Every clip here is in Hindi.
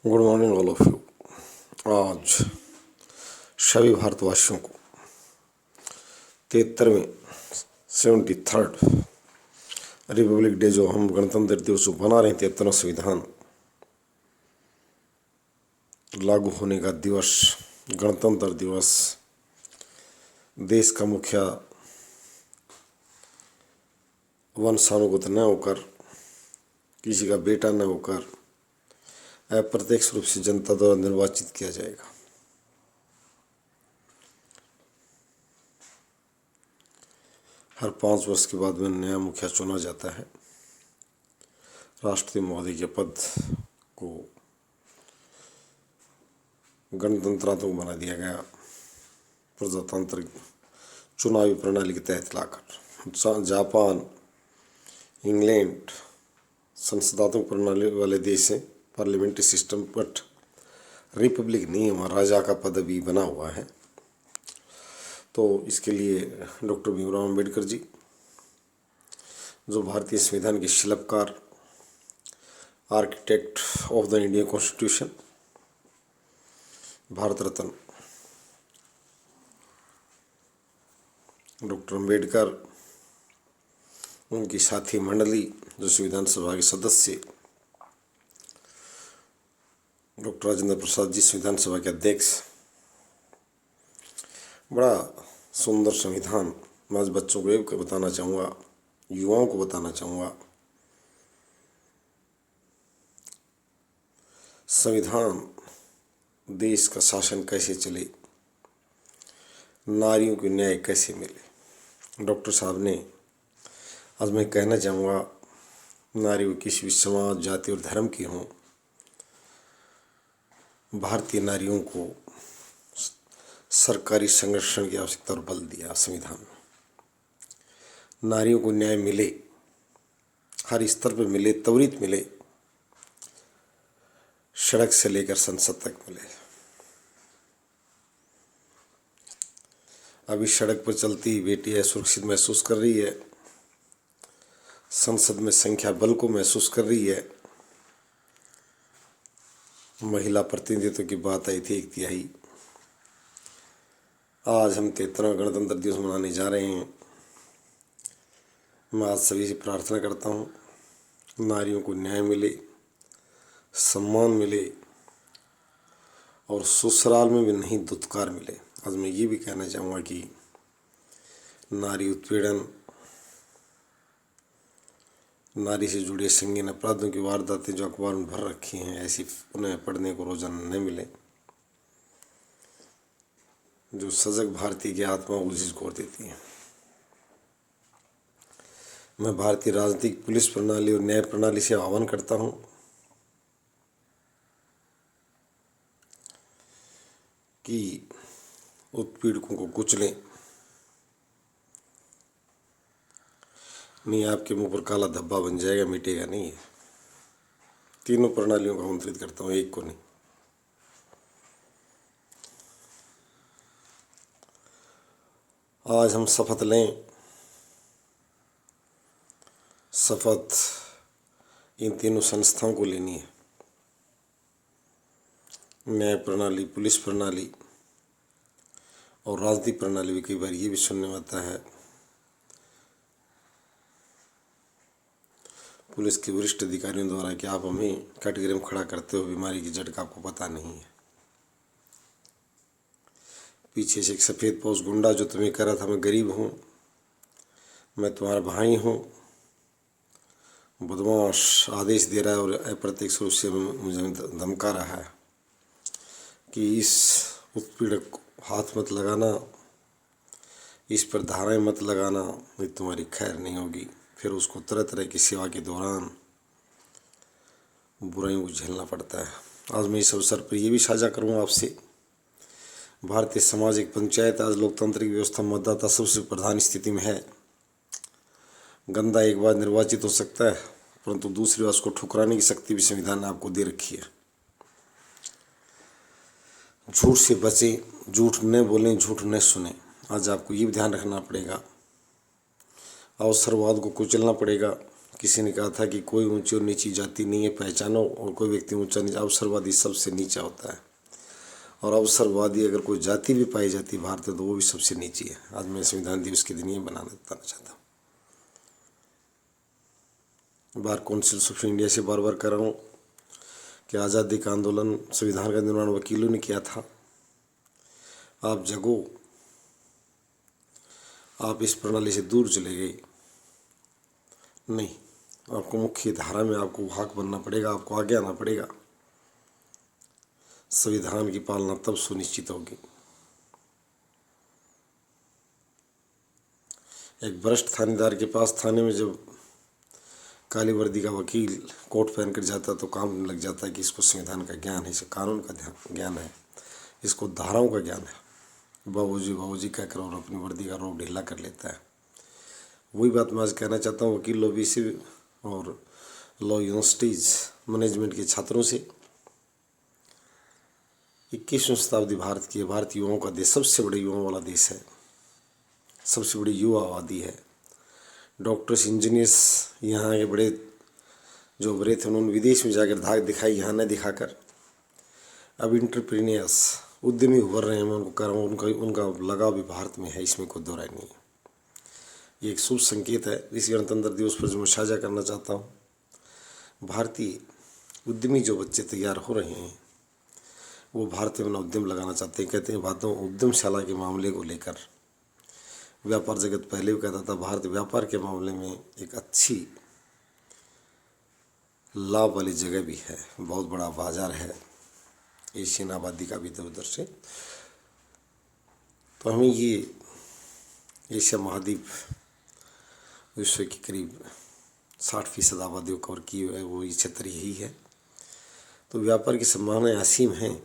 Good morning all of you. आज सभी भारतवासियों को 73वें 73rd रिपब्लिक डे, जो हम गणतंत्र दिवस को बना रहे हैं, 73वां संविधान लागू होने का दिवस, गणतंत्र दिवस, देश का मुखिया वंशानुगत न होकर, किसी का बेटा न होकर, अप्रत्यक्ष रूप से जनता द्वारा निर्वाचित किया जाएगा। हर 5 वर्ष के बाद में नया मुखिया चुना जाता है। राष्ट्रपति महोदय के पद को गणतंत्रात्मक बना दिया गया प्रजातांत्रिक चुनावी प्रणाली के तहत लाकर। जापान, इंग्लैंड संसदात्मक प्रणाली वाले देश हैं, पार्लियामेंट्री सिस्टम, बट रिपब्लिक नहीं है, वहाँ राजा का पद भी बना हुआ है। तो इसके लिए डॉक्टर भीमराव अम्बेडकर जी, जो भारतीय संविधान के शिल्पकार, architect of the Indian constitution, Bharat Ratna doctor Ambedkar, उनकी साथी मंडली जो संविधान सभा के सदस्य, डॉक्टर राजेंद्र प्रसाद जी संविधान सभा के अध्यक्ष। बड़ा सुंदर संविधान। मैं आज बच्चों को एक बताना चाहूँगा, युवाओं को बताना चाहूँगा, संविधान देश का शासन कैसे चले, नारियों को न्याय कैसे मिले। डॉक्टर साहब ने, आज मैं कहना चाहूँगा, नारी किसी भी समाज, जाति और धर्म की हों, भारतीय नारियों को सरकारी संरक्षण की आवश्यकता और बल दिया संविधान में। नारियों को न्याय मिले, हर स्तर पर मिले, त्वरित मिले, सड़क से लेकर संसद तक मिले। अभी सड़क पर चलती बेटियां सुरक्षित महसूस कर रही है, संसद में संख्या बल को महसूस कर रही है। महिला प्रतिनिधित्व की बात आई थी 1/3। आज हम 73वां गणतंत्र दिवस मनाने जा रहे हैं। मैं आज सभी से प्रार्थना करता हूँ, नारियों को न्याय मिले, सम्मान मिले और ससुराल में भी नहीं दुत्कार मिले। आज मैं ये भी कहना चाहूँगा कि नारी उत्पीड़न, नारी से जुड़े संगीन अपराधों की वारदातें जो अखबार में भर रखी हैं, ऐसी उन्हें पढ़ने को रोजाना न मिले, जो सजग भारतीय की आत्मा को झिझकोर देती हैं। मैं भारतीय राजनीतिक, पुलिस प्रणाली और न्याय प्रणाली से आह्वान करता हूँ कि उत्पीड़कों को कुचलें। नहीं, आपके मुंह पर काला धब्बा बन जाएगा, मिटेगा नहीं है। तीनों प्रणालियों को आमंत्रित करता हूँ, एक को नहीं। आज हम शपथ लें। शपथ इन तीनों संस्थाओं को लेनी है, न्याय प्रणाली, पुलिस प्रणाली और राजनीतिक प्रणाली भी। कई बार ये भी सुनने में आता है, पुलिस के वरिष्ठ अधिकारियों द्वारा, कि आप हमें कटघरे में खड़ा करते हो, बीमारी की जड़ का आपको पता नहीं है। पीछे से एक सफ़ेद पोश गुंडा जो तुम्हें कह रहा था मैं गरीब हूँ, मैं तुम्हारा भाई हूँ, बदमाश आदेश दे रहा है और अप्रत्यक्ष रूप से मुझे धमका रहा है कि इस उत्पीड़क को हाथ मत लगाना, इस पर धाराएं मत लगाना, नहीं तुम्हारी खैर नहीं होगी। फिर उसको तरह तरह की सेवा के दौरान बुराइयों को झेलना पड़ता है। आज मैं इस अवसर पर यह भी साझा करूँगा आपसे, भारतीय समाज एक पंचायत, आज लोकतांत्रिक व्यवस्था मतदाता सबसे प्रधान स्थिति में है। गंदा एक बार निर्वाचित हो सकता है, परंतु दूसरी बार उसको ठुकराने की शक्ति भी संविधान ने आपको दे रखी है। झूठ से बचें, झूठ न बोलें, झूठ न सुने। आज आपको ये भी ध्यान रखना पड़ेगा, अवसरवाद को कुचलना पड़ेगा, किसी ने कहा था कि कोई ऊंची और नीची जाति नहीं है, पहचानो, और कोई व्यक्ति ऊंचा नीचा, अवसरवादी सबसे नीचा होता है। और अवसरवादी अगर कोई जाति भी पाई जाती है भारत में तो वो भी सबसे नीची है। आज मैं संविधान दिवस के दिन ये बताना चाहता हूँ। बार काउंसिल ऑफ इंडिया से बार बार कर रहा हूँ कि आज़ादी का आंदोलन, संविधान का निर्माण वकीलों ने किया था। आप जगो, आप इस प्रणाली से दूर चले गए, नहीं, आपको मुख्य धारा में आपको वाहक बनना पड़ेगा, आपको आगे आना पड़ेगा। संविधान की पालना तब सुनिश्चित होगी। एक वरिष्ठ थानेदार के पास थाने में जब काली वर्दी का वकील कोट पहन कर जाता तो काम लग जाता है कि इसको संविधान का ज्ञान है, इसे कानून का ज्ञान है, इसको धाराओं का ज्ञान है। बाबूजी कहकर और अपनी वर्दी का रोब ढीला कर लेता है। वही बात मैं आज कहना चाहता हूँ वकील लॉबी से और लॉ यूनिवर्सिटीज़ मैनेजमेंट के छात्रों से। 21वीं शताब्दी भारत की है, भारतीय युवाओं का देश, सबसे बड़े युवाओं वाला देश है, सबसे बड़ी युवा आबादी है। डॉक्टर्स, इंजीनियर्स यहाँ के बड़े जो बड़े थे उन्होंने विदेश में जाकर धाक दिखाई, यहाँ न दिखाकर। अब इंटरप्रीनियर्स, उद्यमी उभर रहे हैं। मैं उनको कह रहा हूँ उनका लगाव भी भारत में है, इसमें कोई दो राय नहीं है। ये एक शुभ संकेत है। इस गणतंत्र दिवस पर जो मैं साझा करना चाहता हूँ, भारतीय उद्यमी जो बच्चे तैयार हो रहे हैं वो भारत में अपना उद्यम लगाना चाहते हैं। कहते हैं बातों उद्यमशाला के मामले को लेकर व्यापार जगत पहले भी कहता था भारत व्यापार के मामले में एक अच्छी लाभ वाली जगह भी है, बहुत बड़ा बाजार है एशियन आबादी का भी इधर उधर से। तो हमें ये एशिया महाद्वीप विश्व की करीब 60% आबादी को कवर की है, वो ये क्षेत्र यही है। तो व्यापार की संभावनाएं असीम हैं।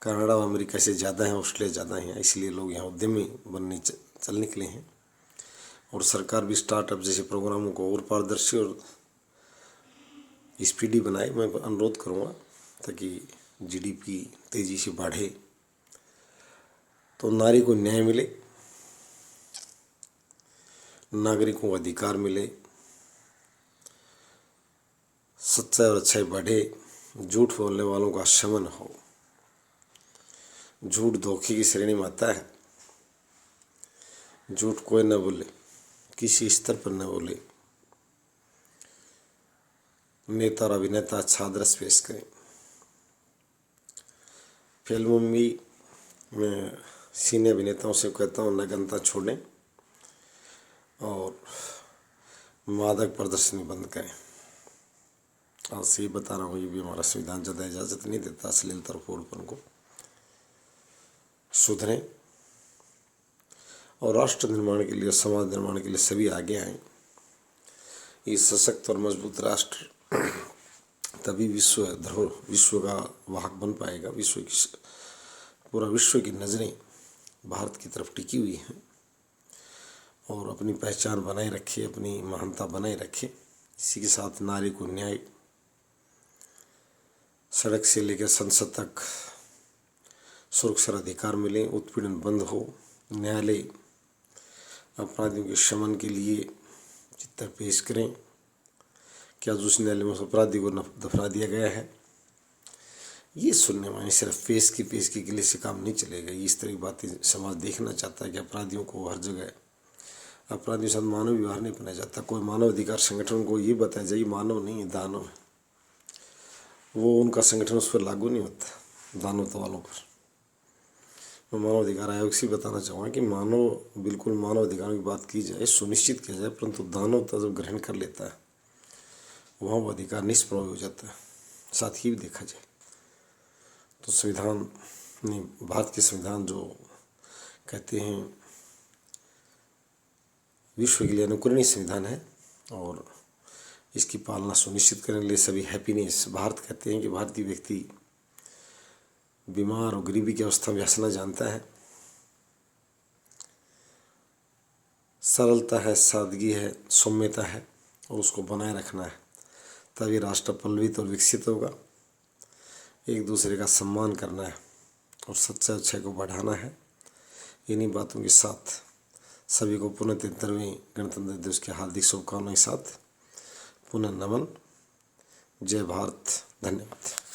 कनाडा और अमेरिका से ज़्यादा है, ऑस्ट्रेलिया ज़्यादा है, इसलिए लोग यहाँ उद्यमी बनने चल निकले हैं। और सरकार भी स्टार्टअप जैसे प्रोग्रामों को और पारदर्शी और स्पीडी बनाए। मैं अनुरोध करूँगा ताकि जीडीपी तेज़ी से बढ़े, तो नारी को न्याय मिले, नागरिकों को अधिकार मिले, सच्चाई और अच्छाई बढ़े, झूठ बोलने वालों का शमन हो। झूठ धोखे की श्रेणी में आता है। झूठ कोई न बोले, किसी स्तर पर न बोले। नेता और अभिनेता अच्छा दृश्य पेश करें। फिल्मों में भी मैं सीनियर अभिनेताओं से कहता हूँ नग्नता छोड़ें और मादक प्रदर्शनी बंद करें। आज से ही बता रहा हूँ, ये भी हमारा संविधान ज़्यादा इजाज़त नहीं देता अश्लीलता और फोड़पन को। सुधरें और राष्ट्र निर्माण के लिए, समाज निर्माण के लिए सभी आगे आएं। ये सशक्त और मजबूत राष्ट्र तभी विश्व का वाहक बन पाएगा। पूरा विश्व की नज़रें भारत की तरफ टिकी हुई हैं और अपनी पहचान बनाए रखे, अपनी महानता बनाए रखे। इसी के साथ नारी को न्याय, सड़क से लेकर संसद तक सुरक्षा अधिकार मिले, उत्पीड़न बंद हो, न्यायालय अपराधियों के शमन के लिए चिट्ठा पेश करें। क्या उस न्यायालय में उस अपराधी को दफना दिया गया है, ये सुनने में सिर्फ पेशगी के लिए से काम नहीं चलेगा। इस तरह की बातें समाज देखना चाहता है कि अपराधियों को हर जगह, अपराधियों के साथ मानव व्यवहार नहीं अपनाया जाता। कोई मानव अधिकार संगठन को ये बताया जाए मानव नहीं है, दानव है, वो उनका संगठन उस पर लागू नहीं होता, दानवता वालों पर। मैं मानव अधिकार आयोग से बताना चाहूँगा कि बिल्कुल मानव अधिकारों की बात की जाए, सुनिश्चित किया जाए, परंतु दानवता जब ग्रहण कर लेता है वहाँ वो अधिकार निष्प्रभावी हो जाता है। साथ ही भी देखा जाए तो संविधान नहीं, भारत के संविधान जो कहते हैं विश्व के लिए अनुकरणीय संविधान है और इसकी पालना सुनिश्चित करने के लिए सभी हैप्पीनेस। भारत कहते हैं कि भारतीय व्यक्ति बीमार और गरीबी की अवस्था में हंसना जानता है, सरलता है, सादगी है, सौम्यता है और उसको बनाए रखना है, तभी राष्ट्र पल्लवित और विकसित होगा। एक दूसरे का सम्मान करना है और सच्चाई अच्छाई को बढ़ाना है। इन्हीं बातों के साथ सभी को पुनः 73वें गणतंत्र दिवस की हार्दिक शुभकामनाएं के साथ पुनः नमन। जय भारत, धन्यवाद।